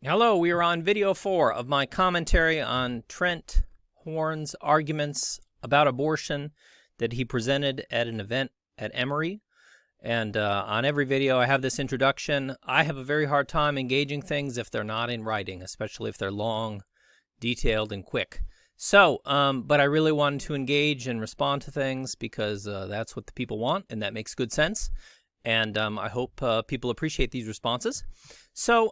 Hello, we are on video 4 of my commentary on Trent Horn's arguments about abortion that he presented at an event at Emory. And on every video, I have this introduction. I have a very hard time engaging things if they're not in writing, especially if they're long, detailed, and quick. So, but I really wanted to engage and respond to things because that's what the people want, and that makes good sense. And I hope people appreciate these responses. So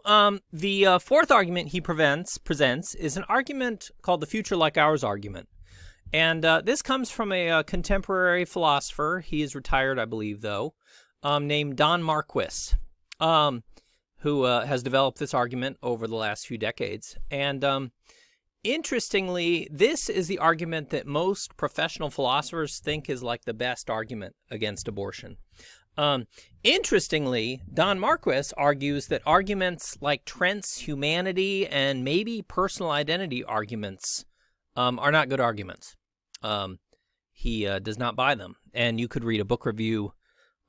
the fourth argument he presents is an argument called the future like ours argument. And this comes from a contemporary philosopher. He is retired, I believe, though, named Don Marquis, who has developed this argument over the last few decades. And interestingly, this is the argument that most professional philosophers think is like the best argument against abortion. Interestingly, Don Marquis argues that arguments like Trent's humanity and maybe personal identity arguments are not good arguments. He does not buy them. And you could read a book review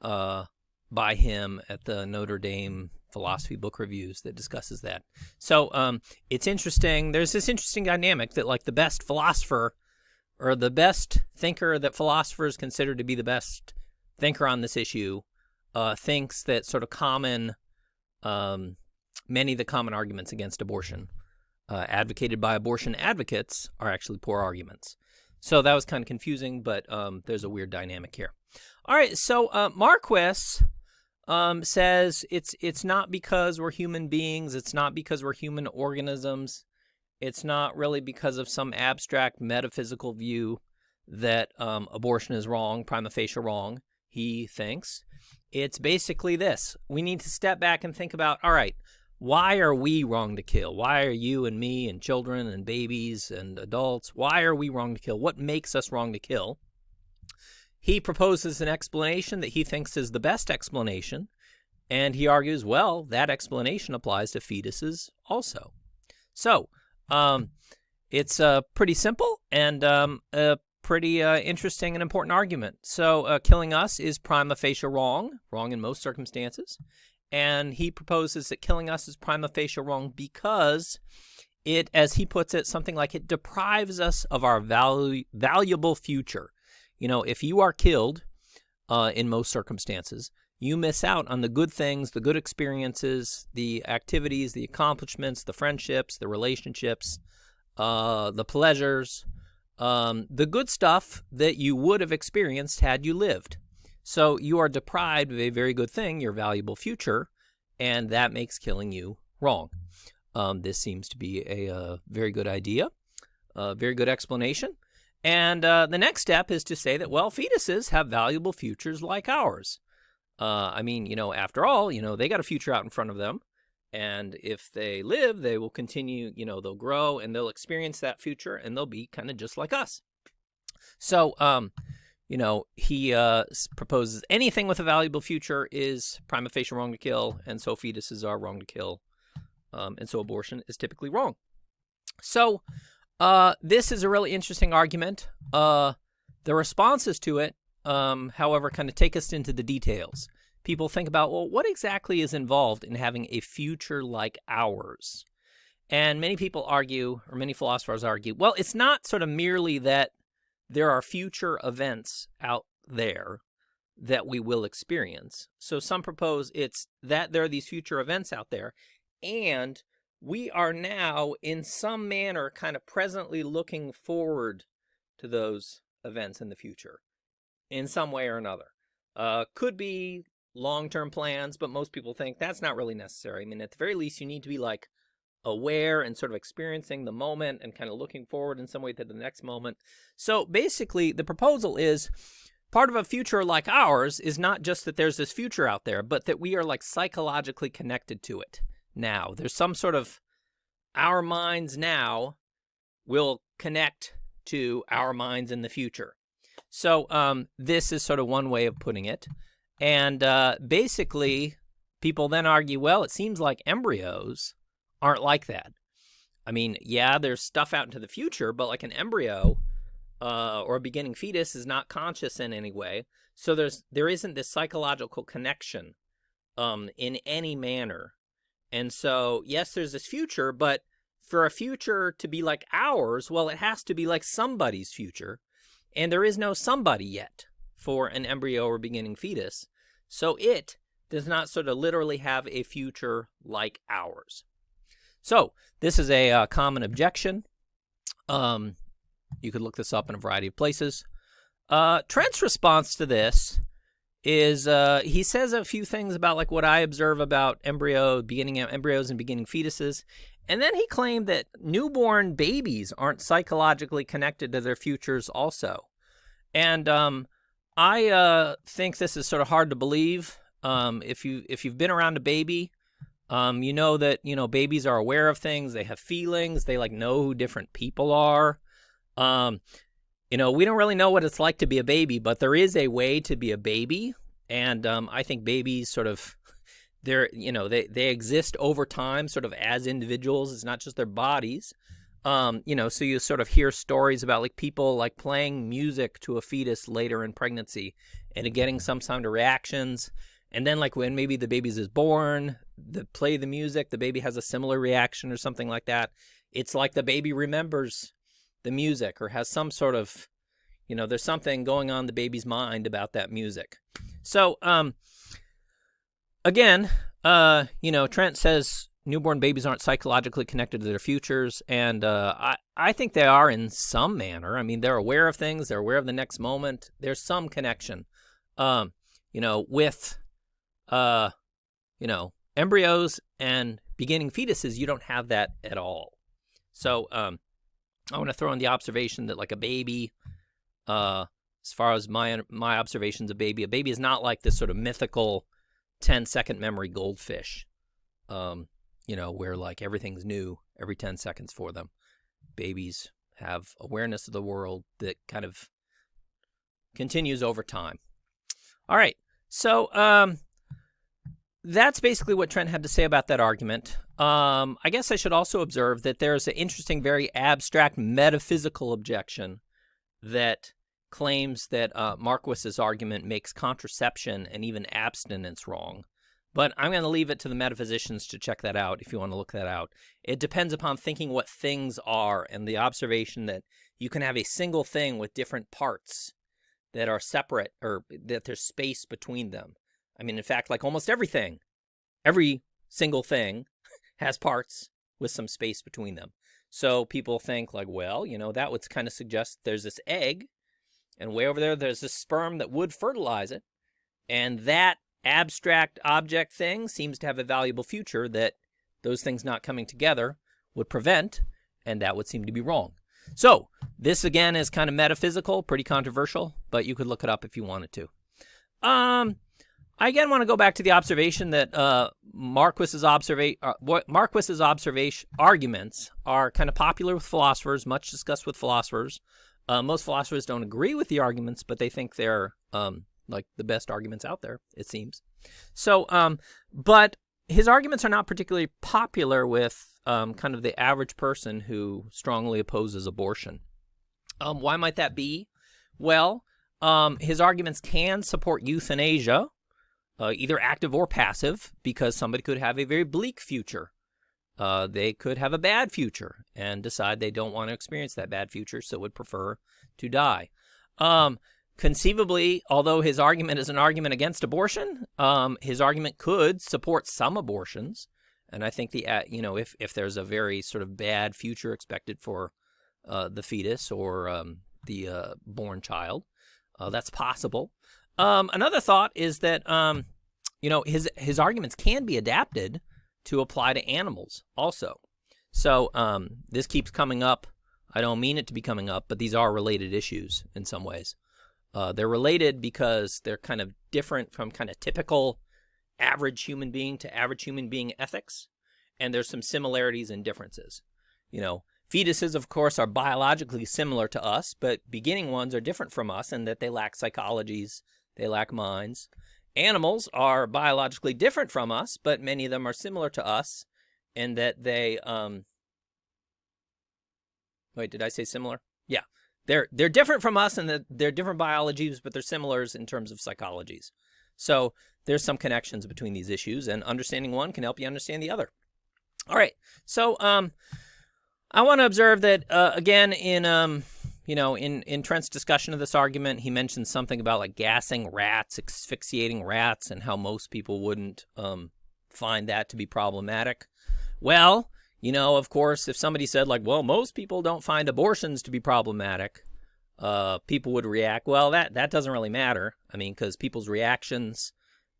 by him at the Notre Dame Philosophy Book Reviews that discusses that. So it's interesting. There's this interesting dynamic that like the best philosopher or the best thinker that philosophers consider to be the best thinker on this issue thinks that sort of many of the common arguments against abortion advocated by abortion advocates are actually poor arguments. So that was kind of confusing, but there's a weird dynamic here. All right, so Marquis says it's not because we're human beings, it's not because we're human organisms, it's not really because of some abstract metaphysical view that abortion is wrong, prima facie wrong. He thinks it's basically this. We need to step back and think about, all right, why are we wrong to kill? Why are you and me and children and babies and adults, why are we wrong to kill? What makes us wrong to kill? He proposes an explanation that he thinks is the best explanation, and he argues, well, that explanation applies to fetuses also. So it's pretty simple and pretty interesting and important argument. So killing us is prima facie wrong in most circumstances. And he proposes that killing us is prima facie wrong because it, as he puts it, something like it deprives us of our valuable future. You know, if you are killed in most circumstances, you miss out on the good things, the good experiences, the activities, the accomplishments, the friendships, the relationships, the pleasures, the good stuff that you would have experienced had you lived. So you are deprived of a very good thing, your valuable future, and that makes killing you wrong. This seems to be a very good idea, a very good explanation. And the next step is to say that, well, fetuses have valuable futures like ours. I mean, you know, after all, you know, they got a future out in front of them. And if they live, they will continue, you know, they'll grow and they'll experience that future and they'll be kind of just like us. So, you know, he proposes anything with a valuable future is prima facie wrong to kill, and so fetuses are wrong to kill, and so abortion is typically wrong. So this is a really interesting argument. The responses to it, however, kind of take us into the details. People think about, well, what exactly is involved in having a future like ours? And many people argue, or many philosophers argue, well, it's not sort of merely that there are future events out there that we will experience. So some propose it's that there are these future events out there, and we are now in some manner kind of presently looking forward to those events in the future in some way or another. Could be long-term plans, but most people think that's not really necessary. I mean, at the very least, you need to be like aware and sort of experiencing the moment and kind of looking forward in some way to the next moment. So basically, the proposal is part of a future like ours is not just that there's this future out there, but that we are like psychologically connected to it now. There's some sort of our minds now will connect to our minds in the future. So this is sort of one way of putting it. And basically, people then argue, well, it seems like embryos aren't like that. I mean, yeah, there's stuff out into the future, but like an embryo or a beginning fetus is not conscious in any way. So there isn't this psychological connection in any manner And so, yes, there's this future, but for a future to be like ours, well, it has to be like somebody's future. And there is no somebody yet for an embryo or beginning fetus. So it does not sort of literally have a future like ours. So this is a common objection. You could look this up in a variety of places. Trent's response to this is he says a few things about like what I observe about beginning embryos and beginning fetuses. And then he claimed that newborn babies aren't psychologically connected to their futures also. And I think this is sort of hard to believe. If you've been around a baby, you know that, babies are aware of things. They have feelings. They like know who different people are. We don't really know what it's like to be a baby, but there is a way to be a baby. And I think babies sort of, they exist over time sort of as individuals. It's not just their bodies. So you sort of hear stories about like people like playing music to a fetus later in pregnancy and getting some kind of reactions. And then like when maybe the baby is born, play the music, the baby has a similar reaction or something like that. It's like the baby remembers the music or has some sort of, there's something going on in the baby's mind about that music. So, again, Trent says newborn babies aren't psychologically connected to their futures, and I think they are in some manner. I mean, they're aware of things. They're aware of the next moment. There's some connection, with, embryos and beginning fetuses. You don't have that at all. So I want to throw in the observation that like a baby, as far as my observations of a baby is not like this sort of mythical 10-second memory goldfish, where like everything's new every 10 seconds for them. Babies have awareness of the world that kind of continues over time. All right. So that's basically what Trent had to say about that argument. I guess I should also observe that there's an interesting, very abstract metaphysical objection that claims that Marquis's argument makes contraception and even abstinence wrong. But I'm going to leave it to the metaphysicians to check that out if you want to look that out. It depends upon thinking what things are and the observation that you can have a single thing with different parts that are separate or that there's space between them. I mean, in fact, like almost everything, every single thing has parts with some space between them. So people think like, well, that would kind of suggest there's this egg and way over there's this sperm that would fertilize it. And that abstract object thing seems to have a valuable future that those things not coming together would prevent, and that would seem to be wrong. So this, again, is kind of metaphysical, pretty controversial, but you could look it up if you wanted to. I, again, want to go back to the observation that Marquis's observation arguments are kind of popular with philosophers, much discussed with philosophers. Most philosophers don't agree with the arguments, but they think they're like the best arguments out there, it seems. So, but his arguments are not particularly popular with kind of the average person who strongly opposes abortion. Why might that be? Well, his arguments can support euthanasia, either active or passive, because somebody could have a very bleak future. They could have a bad future and decide they don't want to experience that bad future, so would prefer to die. Conceivably, although his argument is an argument against abortion, his argument could support some abortions. And I think if there's a very sort of bad future expected for the fetus or the born child, that's possible. Another thought is that his arguments can be adapted to apply to animals also. So this keeps coming up. I don't mean it to be coming up, but these are related issues in some ways. They're related because they're kind of different from kind of typical average human being to average human being ethics. And there's some similarities and differences. Fetuses, of course, are biologically similar to us, but beginning ones are different from us in that they lack psychologies, they lack minds. Animals are biologically different from us, but many of them are similar to us in that they, wait, did I say similar? Yeah. They're different from us in that they're different biologies, but they're similars in terms of psychologies. So there's some connections between these issues, and understanding one can help you understand the other. All right. So I want to observe that again in Trent's discussion of this argument, he mentioned something about like gassing rats, asphyxiating rats, and how most people wouldn't find that to be problematic. Well, of course, if somebody said like, well, most people don't find abortions to be problematic, people would react, well, that doesn't really matter. I mean, because people's reactions,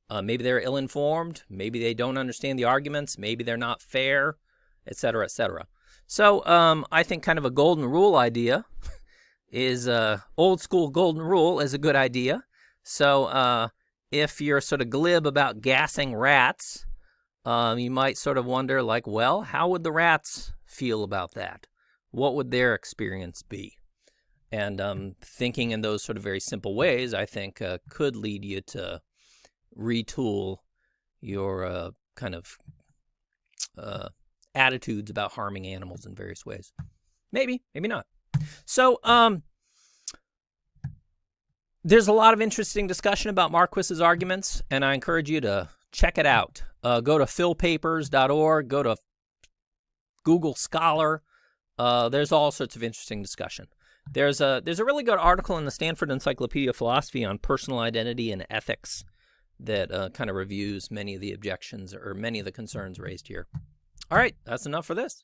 maybe they're ill-informed, maybe they don't understand the arguments, maybe they're not fair, et cetera, et cetera. So I think kind of a golden rule idea is old school golden rule is a good idea. So if you're sort of glib about gassing rats, you might sort of wonder like, well, how would the rats feel about that? What would their experience be? And thinking in those sort of very simple ways, I think could lead you to retool your kind of attitudes about harming animals in various ways. Maybe, maybe not. So there's a lot of interesting discussion about Marquis's arguments, and I encourage you to check it out. Go to philpapers.org, go to Google Scholar. There's all sorts of interesting discussion. There's a really good article in the Stanford Encyclopedia of Philosophy on personal identity and ethics that kind of reviews many of the objections or many of the concerns raised here. All right, that's enough for this.